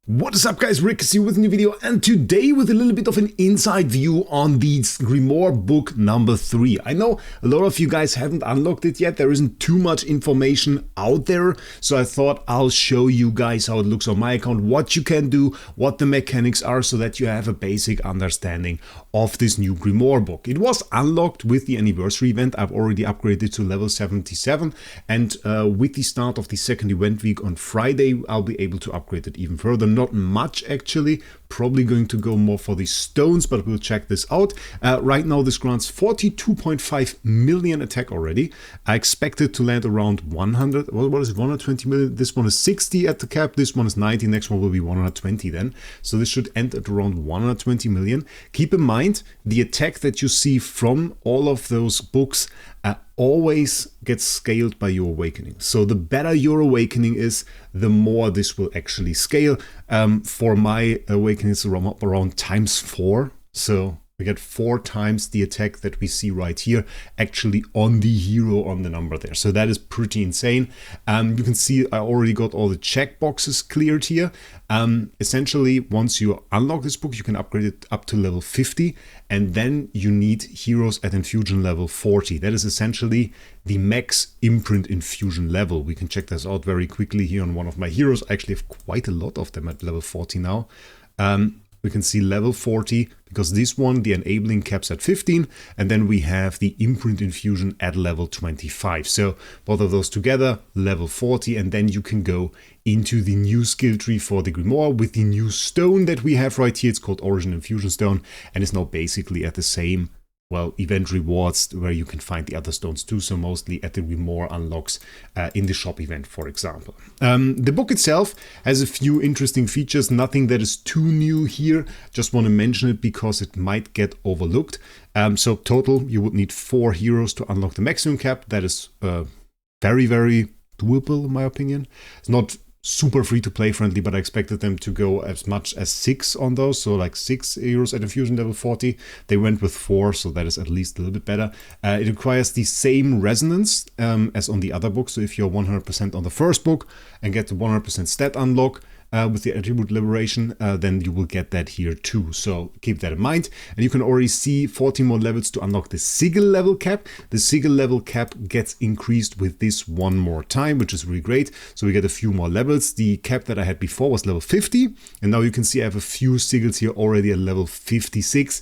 What is up guys, Rick is here with a new video, and today with a little bit of an inside view on the Grimoire book number 3. I know a lot of you guys haven't unlocked it yet, there isn't too much information out there, so I thought I'll show you guys how it looks on my account, what you can do, what the mechanics are, so that you have a basic understanding of this new Grimoire book. It was unlocked with the anniversary event. I've already upgraded to level 77, and with the start of the second event week on Friday, I'll be able to upgrade it even further. Not much actually, probably going to go more for the stones, but we'll check this out. Right now this grants 42.5 million attack already. I expect it to land around 100, what is it, 120 million? This one is 60 at the cap, this one is 90, next one will be 120 then. So this should end at around 120 million. Keep in mind, the attack that you see from all of those books always gets scaled by your awakening. So the better your awakening is, the more this will actually scale. For my awakening, it's around ×4. So we get 4 times the attack that we see right here, actually on the hero, on the number there. So that is pretty insane. You can see I already got all the check boxes cleared here. Essentially, once you unlock this book, you can upgrade it up to level 50, and then you need heroes at infusion level 40. That is essentially the max imprint infusion level. We can check this out very quickly here on one of my heroes. I actually have quite a lot of them at level 40 now. We can see level 40, because this one, the enabling caps at 15, and then we have the imprint infusion at level 25. So both of those together, level 40, and then you can go into the new skill tree for the Grimoire with the new stone that we have right here. It's called Origin Infusion Stone, and it's now basically at the same, well, event rewards where you can find the other stones too, so mostly at the Grimoire unlocks in the shop event, for example. The book itself has a few interesting features, nothing that is too new here, just want to mention it because it might get overlooked. So total, you would need 4 heroes to unlock the maximum cap. That is very, very doable in my opinion. It's not super free-to-play friendly, but I expected them to go as much as 6 on those, so like 6 heroes at infusion level 40. They went with 4, so that is at least a little bit better. It requires the same resonance as on the other book, so if you're 100% on the first book and get the 100% stat unlock with the attribute liberation, then you will get that here too. So keep that in mind. And you can already see 14 more levels to unlock the Sigil level cap. The Sigil level cap gets increased with this one more time, which is really great. So we get a few more levels. The cap that I had before was level 50. And now you can see I have a few Sigils here already at level 56.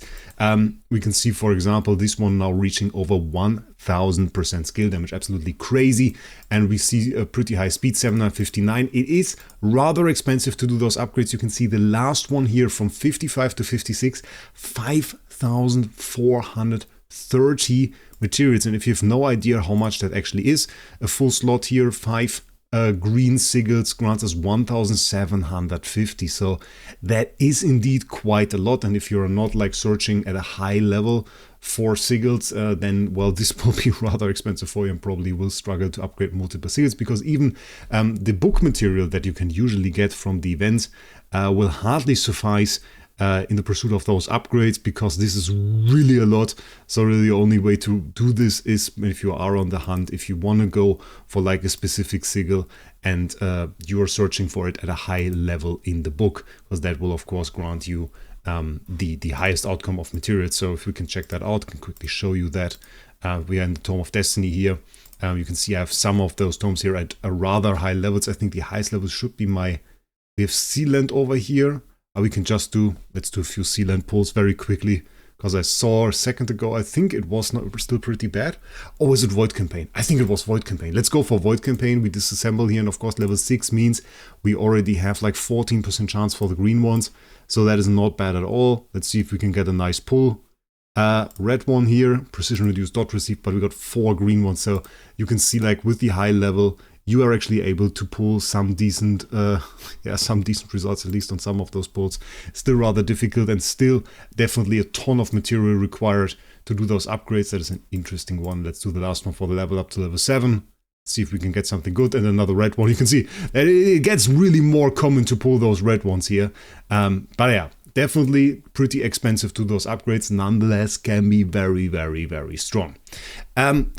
We can see, for example, this one now reaching over 1000% skill damage, absolutely crazy. And we see a pretty high speed, 759. It is rather expensive to do those upgrades. You can see the last one here from 55 to 56, 5430 materials. And if you have no idea how much that actually is, a full slot here, 5 green sigils grants us 1750. So that is indeed quite a lot. And if you're not like searching at a high level for sigils, then well, this will be rather expensive for you and probably will struggle to upgrade multiple sigils, because even the book material that you can usually get from the events will hardly suffice in the pursuit of those upgrades, because this is really a lot. So really the only way to do this is if you are on the hunt, if you want to go for like a specific sigil and you are searching for it at a high level in the book, because that will of course grant you the highest outcome of materials. So if we can check that out, I can quickly show you that. We are in the Tome of Destiny here. You can see I have some of those tomes here at a rather high levels. I think the highest level should be we have Sealand over here. We can just let's do a few Sealand pulls very quickly, because I saw a second ago, I think it was still pretty bad. Or is it Void Campaign? I think it was Void Campaign. Let's go for Void Campaign. We disassemble here, and of course level 6 means we already have like 14% chance for the green ones. So that is not bad at all. Let's see if we can get a nice pull. Red one here, precision reduced dot received, but we got 4 green ones. So you can see like with the high level, you are actually able to pull some decent results, at least on some of those pulls. Still rather difficult, and still definitely a ton of material required to do those upgrades. That is an interesting one. Let's do the last one for the level up to level 7. See if we can get something good. And another red one. You can see that it gets really more common to pull those red ones here. But yeah, Definitely pretty expensive to those upgrades, nonetheless can be very, very, very strong.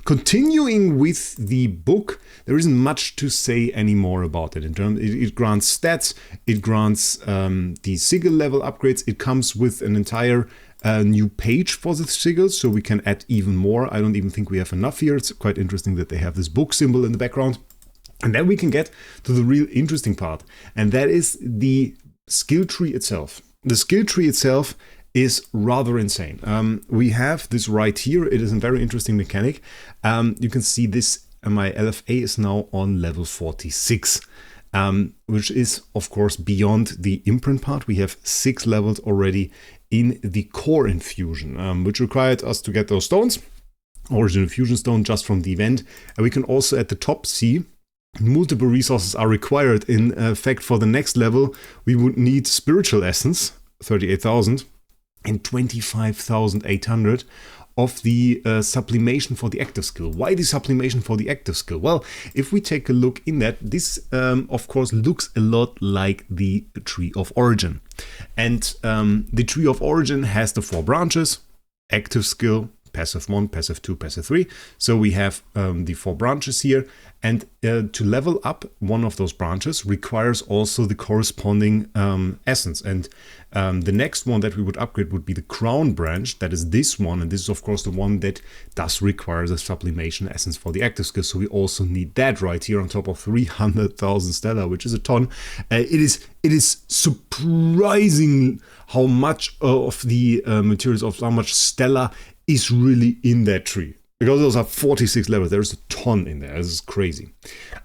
Continuing with the book, there isn't much to say anymore about it. It grants stats, it grants the Sigil level upgrades, it comes with an entire new page for the Sigils, so we can add even more. I don't even think we have enough here. It's quite interesting that they have this book symbol in the background. And then we can get to the real interesting part, and that is the skill tree itself. The skill tree itself is rather insane. We have this right here. It is a very interesting mechanic. You can see this, my LFA is now on level 46, which is, of course, beyond the imprint part. We have 6 levels already in the core infusion, which required us to get those stones, Origin Infusion Stone, just from the event. And we can also at the top see multiple resources are required. In fact, for the next level, we would need Spiritual Essence, 38,000, and 25,800 of the sublimation for the active skill. Why the sublimation for the active skill? Well, if we take a look in that, this of course looks a lot like the Tree of Origin. And the Tree of Origin has the 4 branches: active skill, passive 1, passive 2, passive 3. So we have the 4 branches here, and to level up one of those branches requires also the corresponding essence. And the next one that we would upgrade would be the crown branch. That is this one, and this is of course the one that does require the sublimation essence for the active skill. So we also need that right here on top of 300,000 stellar, which is a ton. It is surprising how much of the materials, of how much stellar is really in that tree. Because those are 46 levels, there's a ton in there. This is crazy.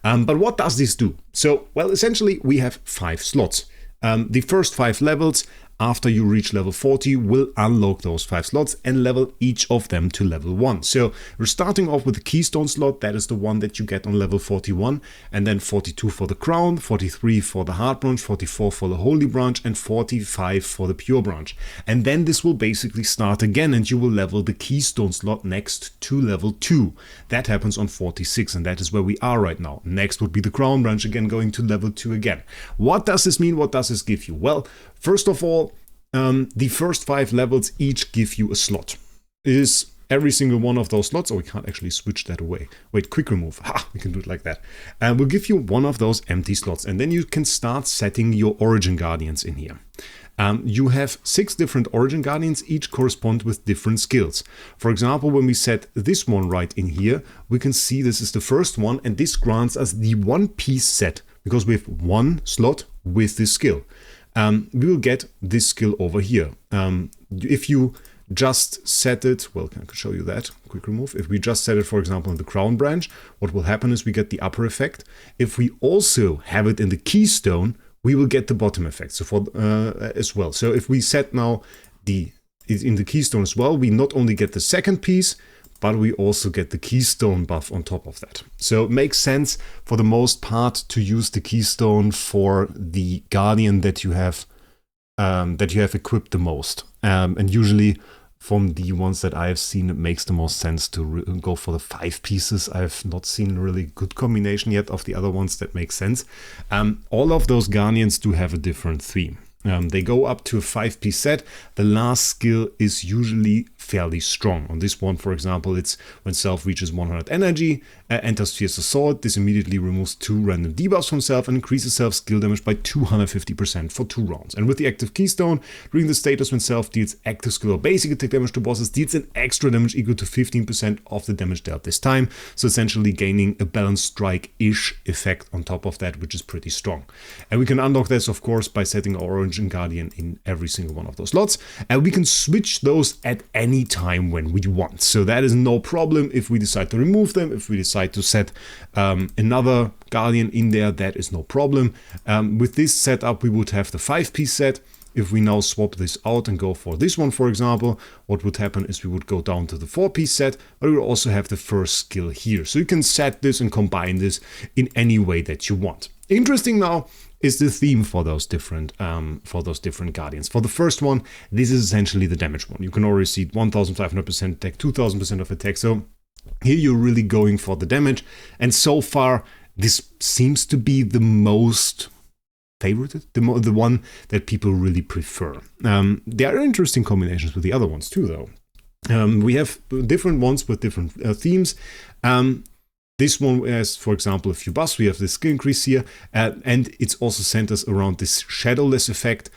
But what does this do? So, well, essentially we have 5 slots. The first 5 levels, after you reach level 40, will unlock those 5 slots and level each of them to level 1. So we're starting off with the Keystone slot. That is the one that you get on level 41, and then 42 for the Crown, 43 for the Heart branch, 44 for the Holy branch, and 45 for the Pure branch. And then this will basically start again, and you will level the Keystone slot next to level 2. That happens on 46, and that is where we are right now. Next would be the Crown branch, again going to level 2 again. What does this mean? What does this give you? Well, first of all, the first 5 levels each give you a slot. It is every single one of those slots. Oh, we can't actually switch that away. Wait, quick remove. Ha, we can do it like that. And we'll give you one of those empty slots, and then you can start setting your Origin Guardians in here. You have 6 different Origin Guardians, each correspond with different skills. For example, when we set this one right in here, we can see this is the first one, and this grants us the 1-piece set, because we have 1 slot with this skill. We will get this skill over here. If you just set it, well, I can show you that, quick remove. If we just set it, for example, in the Crown branch, what will happen is we get the upper effect. If we also have it in the Keystone, we will get the bottom effect, so for as well. So if we set now in the Keystone as well, we not only get the second piece, but we also get the Keystone buff on top of that. So it makes sense for the most part to use the Keystone for the Guardian that you have equipped the most. And usually from the ones that I have seen, it makes the most sense to go for the 5 pieces. I have not seen a really good combination yet of the other ones that make sense. All of those Guardians do have a different theme. They go up to a 5-piece set. The last skill is usually fairly strong. On this one, for example, it's when self reaches 100 energy, enters Fierce Assault. This immediately removes 2 random debuffs from self and increases self skill damage by 250% for 2 rounds. And with the active Keystone, during the status when self deals active skill or basic attack damage to bosses, deals an extra damage equal to 15% of the damage dealt this time. So essentially gaining a balanced strike-ish effect on top of that, which is pretty strong. And we can unlock this, of course, by setting our Origin Guardian in every single one of those slots. And we can switch those at any time when we want. So that is no problem if we decide to remove them. If we decide to set another Guardian in there, that is no problem. With this setup, we would have the 5-piece set. If we now swap this out and go for this one, for example, what would happen is we would go down to the 4-piece set, but we will also have the first skill here. So you can set this and combine this in any way that you want. Interesting now is the theme for those different Guardians. For the first one, this is essentially the damage one. You can already see 1500% attack, 2000% of attack. So here you're really going for the damage. And so far, this seems to be the most favorited, the one that people really prefer. There are interesting combinations with the other ones too, though. We have different ones with different themes. This one has, for example, a few buffs. We have this skill increase here, and it's also centers around this shadowless effect,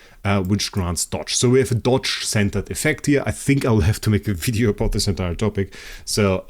which grants dodge. So we have a dodge-centered effect here. I think I'll have to make a video about this entire topic. So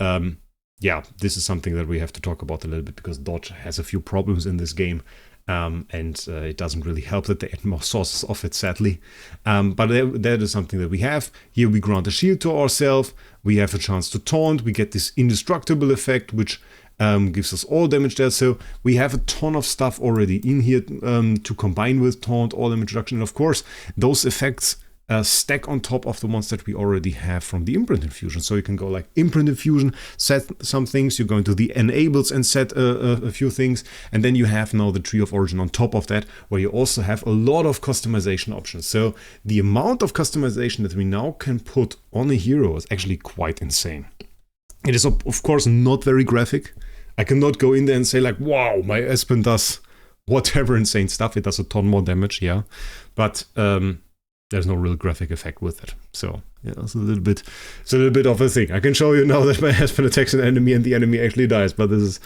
yeah, this is something that we have to talk about a little bit, because dodge has a few problems in this game. And it doesn't really help that they add more sources of it, sadly. But that is something that we have. Here we grant a shield to ourselves. We have a chance to taunt. We get this indestructible effect, which gives us all damage there. So we have a ton of stuff already in here to combine with taunt, all damage reduction. And of course, those effects stack on top of the ones that we already have from the imprint infusion. So you can go like imprint infusion, set some things, you go into the enables and set a few things, and then you have now the tree of origin on top of that, where you also have a lot of customization options. So the amount of customization that we now can put on a hero is actually quite insane. It is of course not very graphic. I cannot go in there and say like, wow, my Espen does whatever insane stuff. It does a ton more damage, yeah, but there's no real graphic effect with it. So yeah, it's a little bit of a thing. I can show you now that my Espen attacks an enemy and the enemy actually dies, but this is,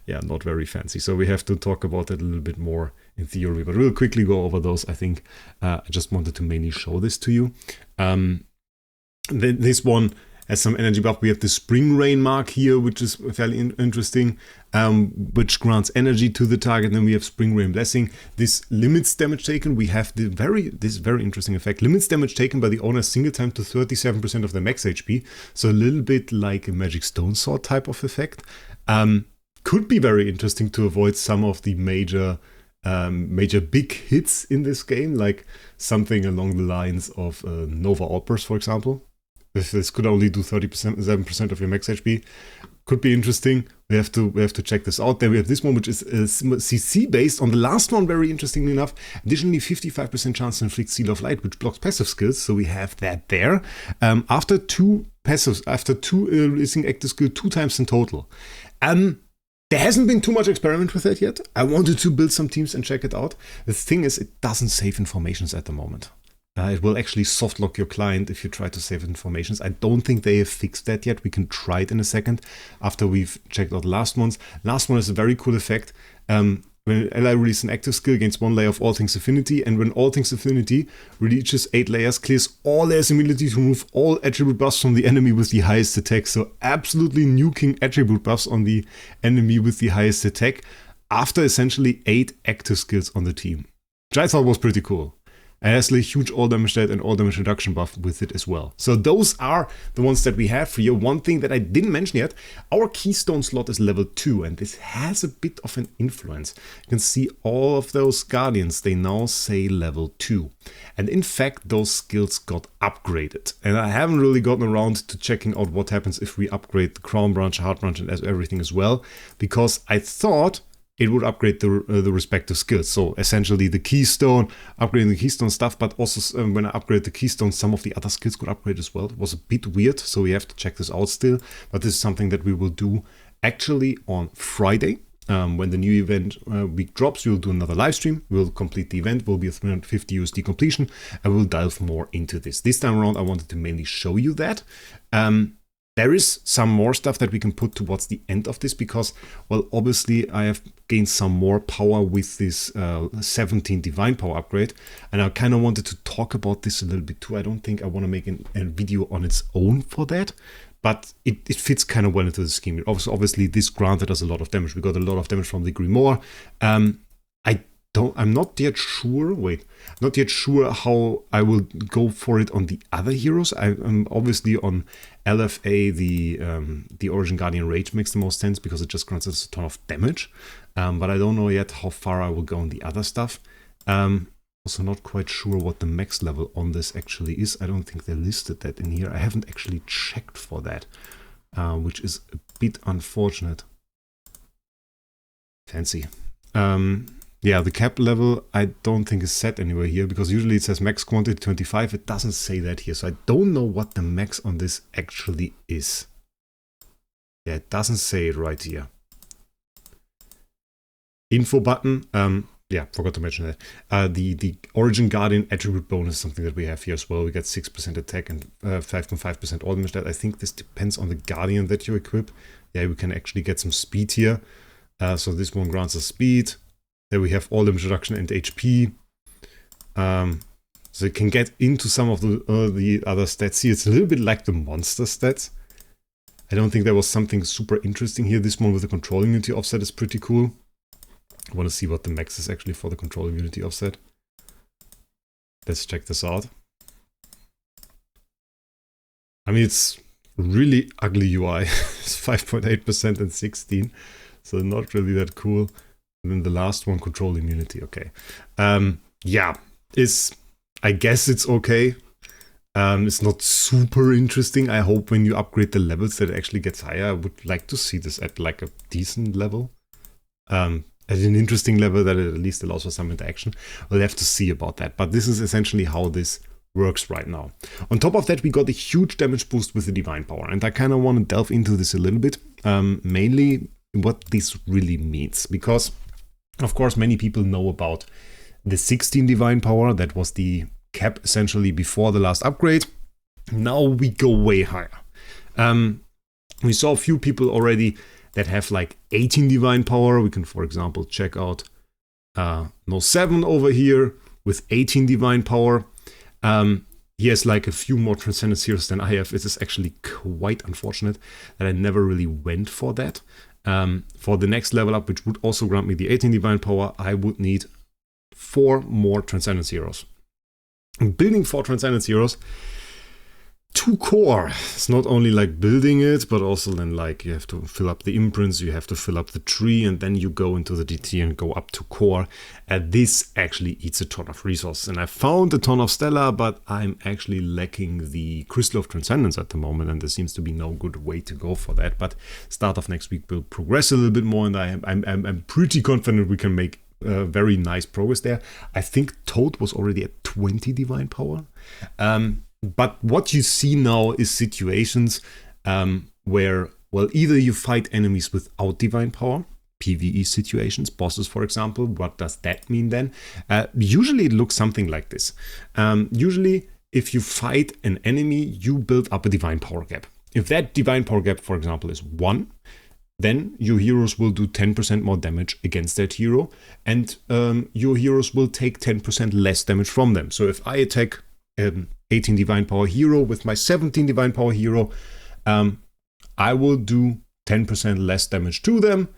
yeah, not very fancy. So we have to talk about it a little bit more in theory, but we'll quickly go over those. I think I just wanted to mainly show this to you. This one has some energy buff. We have the Spring Rain mark here, which is fairly interesting, which grants energy to the target. And then we have Spring Rain Blessing. This limits damage taken. We have this very interesting effect. Limits damage taken by the owner single time to 37% of their max HP. So a little bit like a Magic Stone Sword type of effect. Could be very interesting to avoid some of the major big hits in this game, like something along the lines of Nova Outburst, for example. If this could only do 37% of your max HP, could be interesting. We have to check this out. Then we have this one, which is CC based on the last one, very interestingly enough. Additionally, 55% chance to inflict Seal of Light, which blocks passive skills. So we have that there. After two releasing active skill 2 times in total. There hasn't been too much experiment with that yet. I wanted to build some teams and check it out. The thing is, it doesn't save informations at the moment. It will actually soft lock your client if you try to save informations. I don't think they have fixed that yet. We can try it in a second after we've checked out the last ones. Last one is a very cool effect. When an ally releases an active skill against 1 layer of All Things Affinity, and when All Things Affinity reaches 8 layers, clears all layers immediately to remove all attribute buffs from the enemy with the highest attack. So absolutely nuking attribute buffs on the enemy with the highest attack after essentially 8 active skills on the team, which I thought was pretty cool. And has a huge all damage stat and all damage reduction buff with it as well. So those are the ones that we have for you. One thing that I didn't mention yet, our Keystone slot is level 2, and this has a bit of an influence. You can see all of those Guardians, they now say level 2. And in fact, those skills got upgraded. And I haven't really gotten around to checking out what happens if we upgrade the Crown Branch, Heart Branch, and everything as well, because I thought it would upgrade the respective skills. So essentially the Keystone, upgrading the Keystone stuff, but also when I upgrade the Keystone, some of the other skills could upgrade as well. It was a bit weird, so we have to check this out still. But this is something that we will do actually on Friday. When the new event week drops, we'll do another live stream. We'll complete the event. Will be a 350 USD completion, and we'll dive more into this. This time around, I wanted to mainly show you that. There is some more stuff that we can put towards the end of this because, well, obviously I have gained some more power with this 17 Divine Power upgrade, and I kind of wanted to talk about this a little bit too. I don't think I want to make a video on its own for that, but it fits kind of well into the scheme. Obviously, this granted us a lot of damage. We got a lot of damage from the Grimoire. I'm not yet sure how I will go for it on the other heroes. I'm obviously on LFA, the Origin Guardian Rage makes the most sense because it just grants us a ton of damage. But I don't know yet how far I will go on the other stuff. Also not quite sure what the max level on this actually is. I don't think they listed that in here. I haven't actually checked for that, which is a bit unfortunate. Fancy. Yeah, the cap level I don't think is set anywhere here because usually it says max quantity 25. It doesn't say that here, so I don't know what the max on this actually is. Yeah, it doesn't say it right here. Info button. yeah, forgot to mention that. The Origin Guardian attribute bonus is something that we have here as well. We get 6% attack and 5.5% all damage. That I think this depends on the Guardian that you equip. Yeah, we can actually get some speed here. So this one grants us speed. There we have all damage reduction and HP. So you can get into some of the other stats here. It's a little bit like the monster stats. I don't think there was something super interesting here. This one with the control immunity offset is pretty cool. I want to see what the max is actually for the control immunity offset. Let's check this out. I mean, it's really ugly UI. It's 5.8% and 16. So not really that cool. And then the last one, control immunity. Okay. Yeah, I guess it's okay. It's not super interesting. I hope when you upgrade the levels that it actually gets higher. I would like to see this at like a decent level. At an interesting level that it at least allows for some interaction. We'll have to see about that. But this is essentially how this works right now. On top of that, we got a huge damage boost with the Divine Power. And I kind of want to delve into this a little bit. Mainly what this really means. Because, of course, many people know about the 16 Divine Power. That was the cap essentially before the last upgrade. Now we go way higher. We saw a few people already that have like 18 Divine Power. We can, for example, check out No 7 over here with 18 Divine Power. He has like a few more Transcendence Heroes than I have. It is actually quite unfortunate that I never really went for that. For the next level up, which would also grant me the 18 Divine Power, I would need 4 more Transcendence Heroes. And building 4 Transcendence Heroes to core. It's not only like building it, but also then like you have to fill up the imprints, you have to fill up the tree, and then you go into the DT and go up to core. And this actually eats a ton of resources. And I found a ton of Stellar, but I'm actually lacking the Crystal of Transcendence at the moment, and there seems to be no good way to go for that. But start of next week will progress a little bit more, and I'm pretty confident we can make very nice progress there. I think Toad was already at 20 Divine Power. But what you see now is situations where, well, either you fight enemies without Divine Power, PvE situations, bosses, for example. What does that mean then? Usually it looks something like this. Usually, if you fight an enemy, you build up a Divine Power gap. If that Divine Power gap, for example, is 1, then your heroes will do 10% more damage against that hero, and your heroes will take 10% less damage from them. So if I attack 18 Divine Power hero with my 17 Divine Power hero, I will do 10% less damage to them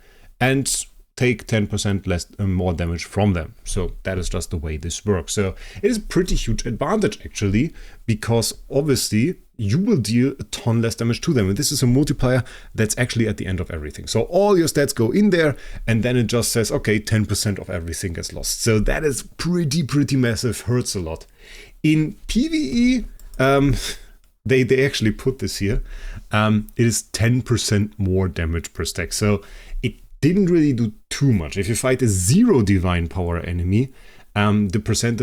and take 10% less more damage from them. So that is just the way this works. So it is a pretty huge advantage actually, because obviously you will deal a ton less damage to them. And this is a multiplier that's actually at the end of everything. So all your stats go in there, and then it just says, okay, 10% of everything gets lost. So that is pretty massive, hurts a lot. In PvE, they actually put this here. It is 10% more damage per stack. So it didn't really do too much. If you fight a 0 Divine Power enemy, the percent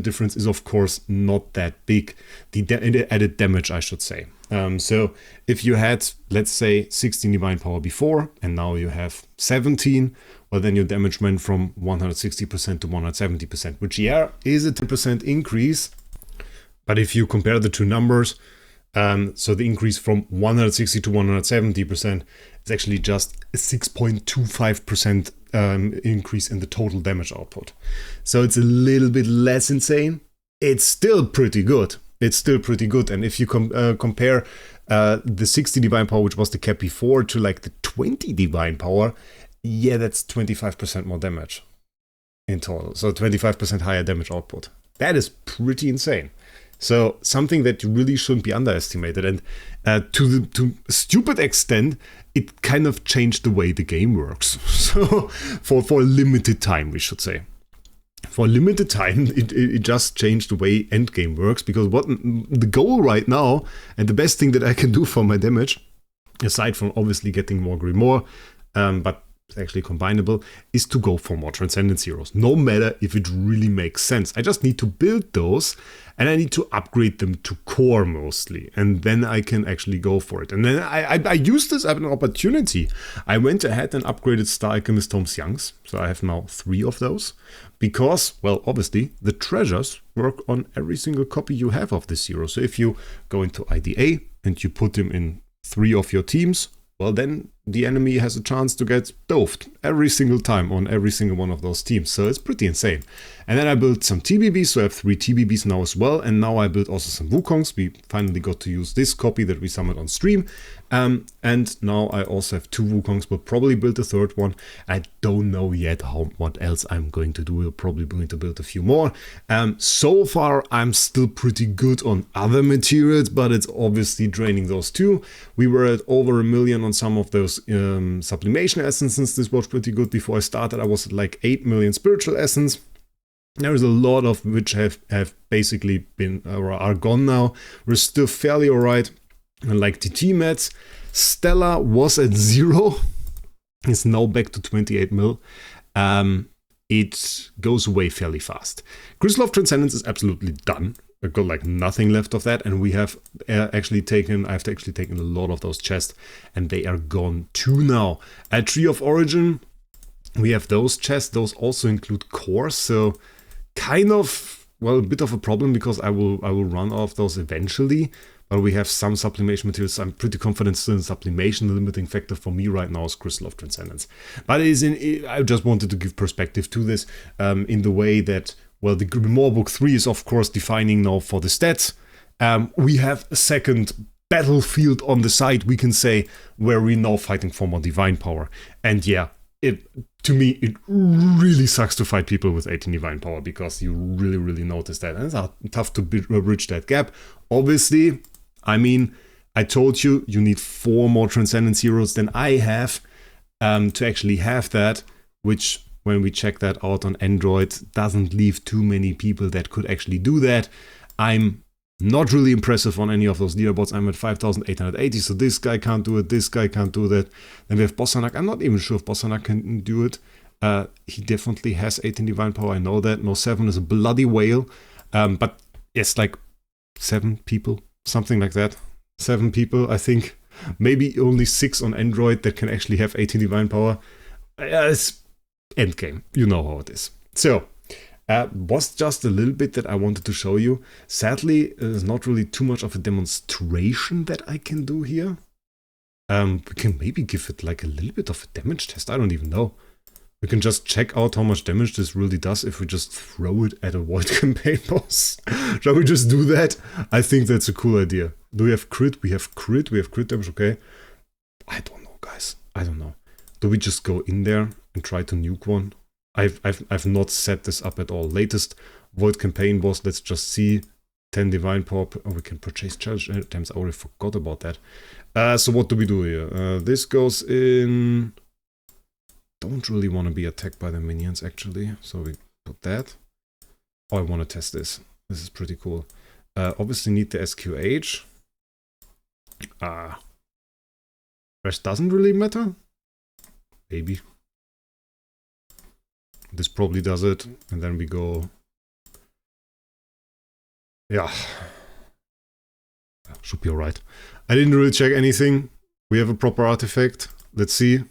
difference is of course not that big. The added damage, I should say. So if you had, let's say, 16 Divine Power before, and now you have 17, well, then your damage went from 160% to 170%, which, yeah, is a 10% increase. But if you compare the two numbers, so the increase from 160 to 170% is actually just a 6.25% increase in the total damage output. So it's a little bit less insane. It's still pretty good. And if you compare the 60 Divine Power, which was the cap before, to like the 20 Divine Power, yeah, that's 25% more damage in total. So 25% higher damage output. That is pretty insane. So something that really shouldn't be underestimated. And to a stupid extent, it kind of changed the way the game works. So for a limited time, we should say. For a limited time, it just changed the way endgame works, because what the goal right now, and the best thing that I can do for my damage, aside from obviously getting more Grimoire, but it's actually combinable, is to go for more Transcendence heroes, no matter if it really makes sense. I just need to build those, and I need to upgrade them to core mostly, and then I can actually go for it. And then I used this as an opportunity. I went ahead and upgraded Star Alchemist Tom Youngs, so I have now 3 of those, because, well, obviously, the treasures work on every single copy you have of this hero. So if you go into IDA and you put him in 3 of your teams, well, then the enemy has a chance to get doved every single time on every single one of those teams. So it's pretty insane. And then I built some TBBs, so I have 3 TBBs now as well. And now I built also some Wukongs. We finally got to use this copy that we summoned on stream. And now I also have 2 Wukongs. We'll probably build a 3rd one. I don't know yet what else I'm going to do. We're probably going to build a few more. So far, I'm still pretty good on other materials, but it's obviously draining those too. We were at over 1 million on some of those sublimation essences. This was pretty good. Before I started, I was at like 8 million spiritual essence. There is a lot of which have basically been or are gone now. We're still fairly alright. And like TT mats, Stella was at 0. It's now back to 28 mil. It goes away fairly fast. Crystal of Transcendence is absolutely done. We've got like nothing left of that, and we have actually taken a lot of those chests, and they are gone too now. At Tree of Origin, we have those chests. Those also include cores, so kind of, well, a bit of a problem because I will run off those eventually. But we have some sublimation materials. I'm pretty confident still in sublimation. The limiting factor for me right now is Crystal of Transcendence. But I just wanted to give perspective to this in the way that, well, the Grimoire Book 3 is of course defining now for the stats. We have a second battlefield on the side, we can say, where we're now fighting for more divine power. And yeah, to me, it really sucks to fight people with 18 divine power because you really notice that. And it's tough to bridge that gap. Obviously, I mean, I told you need 4 more Transcendence heroes than I have to actually have that, which, when we check that out on Android, doesn't leave too many people that could actually do that. I'm not really impressive on any of those leaderboards. I'm at 5,880, so this guy can't do it, this guy can't do that. Then we have Bossanak. I'm not even sure if Bossanak can do it. He definitely has 18 divine power, I know that. No 7 is a bloody whale. But it's like 7 people, something like that. 7 people, I think. Maybe only 6 on Android that can actually have 18 divine power. It's endgame. You know how it is. So, was just a little bit that I wanted to show you. Sadly, there's not really too much of a demonstration that I can do here. We can maybe give it like a little bit of a damage test. I don't even know. We can just check out how much damage this really does if we just throw it at a Void campaign boss. Shall we just do that? I think that's a cool idea. Do we have crit? We have crit. We have crit damage, okay. I don't know, guys. I don't know. Do we just go in there and try to nuke one? I've not set this up at all. Latest Void campaign boss, let's just see. 10 divine power. Oh, we can purchase challenge items. I already forgot about that. So what do we do here? This goes in... Don't really want to be attacked by the minions, actually. So we put that. Oh, I want to test this. This is pretty cool. Obviously need the SQH. Rest doesn't really matter. Maybe. This probably does it. And then we go... Yeah. Should be alright. I didn't really check anything. We have a proper artifact. Let's see.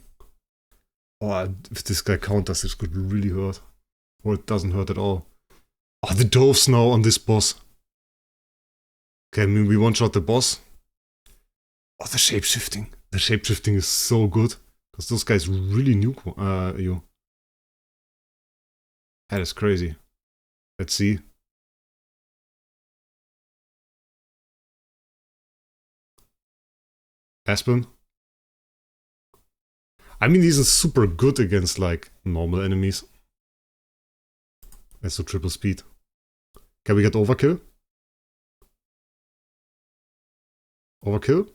Oh, if this guy counters, this could really hurt. Or it doesn't hurt at all. Oh, the doves now on this boss. Okay, I mean, we one-shot the boss. Oh, the shapeshifting. The shapeshifting is so good. Because those guys really nuke you. That is crazy. Let's see. Aspen. I mean, these are super good against, like, normal enemies. That's so triple speed. Can we get overkill? Overkill?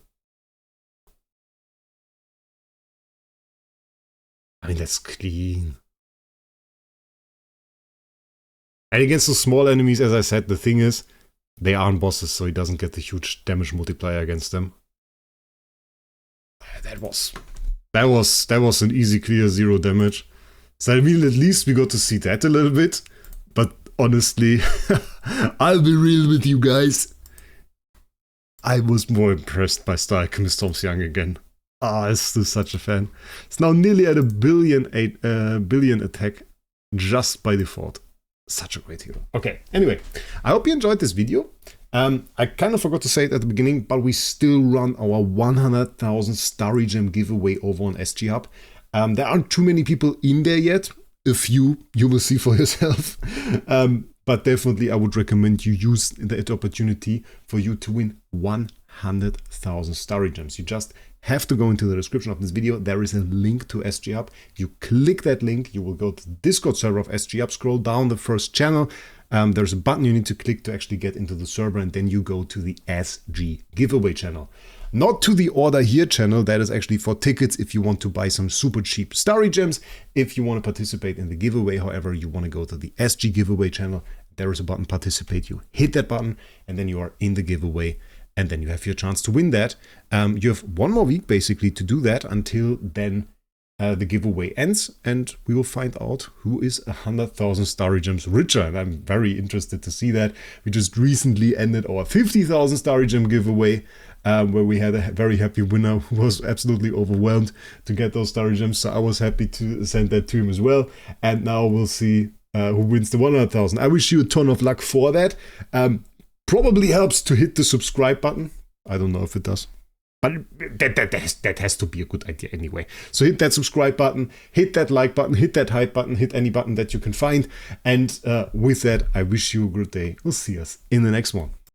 I mean, that's clean. And against the small enemies, as I said, the thing is, they aren't bosses, so he doesn't get the huge damage multiplier against them. That was That was an easy clear 0 damage. So I mean, at least we got to see that a little bit. But honestly, I'll be real with you guys. I was more impressed by Star Alchemist Storm's-Young again. I'm still such a fan. It's now nearly at a billion attack just by default. Such a great hero. Okay, anyway, I hope you enjoyed this video. I kind of forgot to say it at the beginning, but we still run our 100,000 Starry Gem giveaway over on SG Hub. There aren't too many people in there yet. A few, you will see for yourself. But definitely I would recommend you use that opportunity for you to win 100,000 Starry Gems. You just have to go into the description of this video. There is a link to SG Hub. You click that link, you will go to the Discord server of SG Hub, scroll down the first channel. There's a button you need to click to actually get into the server, and then you go to the SG giveaway channel. Not to the Order Here channel. That is actually for tickets if you want to buy some super cheap Starry Gems. If you want to participate in the giveaway, however, you want to go to the SG giveaway channel. There is a button, participate. You hit that button, and then you are in the giveaway, and then you have your chance to win that. You have 1 more week basically to do that. Until then, the giveaway ends, and we will find out who is 100,000 Starry Gems richer. And I'm very interested to see that. We just recently ended our 50,000 Starry Gem giveaway, where we had a very happy winner who was absolutely overwhelmed to get those Starry Gems. So I was happy to send that to him as well. And now we'll see who wins the 100,000. I wish you a ton of luck for that. Probably helps to hit the subscribe button. I don't know if it does, but that has to be a good idea anyway. So hit that subscribe button, hit that like button, hit that hype button, hit any button that you can find. And with that, I wish you a good day. We'll see us in the next one.